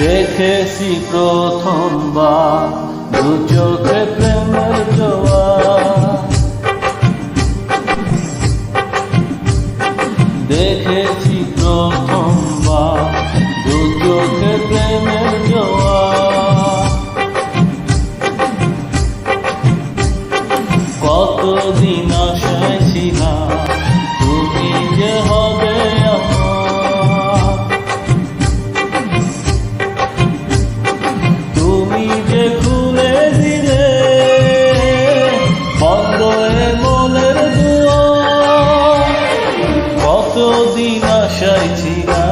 দেখেছি প্রথমবার দু চোখে প্রেমের জোয়ার, দেখেছি প্রথমবার দু চোখে প্রেমের জোয়ার। কতদিন আশায় ছিলাম তুমি যে হবে আমার, তুমি যে খুলে দিলে বন্ধ এ মনের দুয়ার। কতদিন আশায় ছিলাম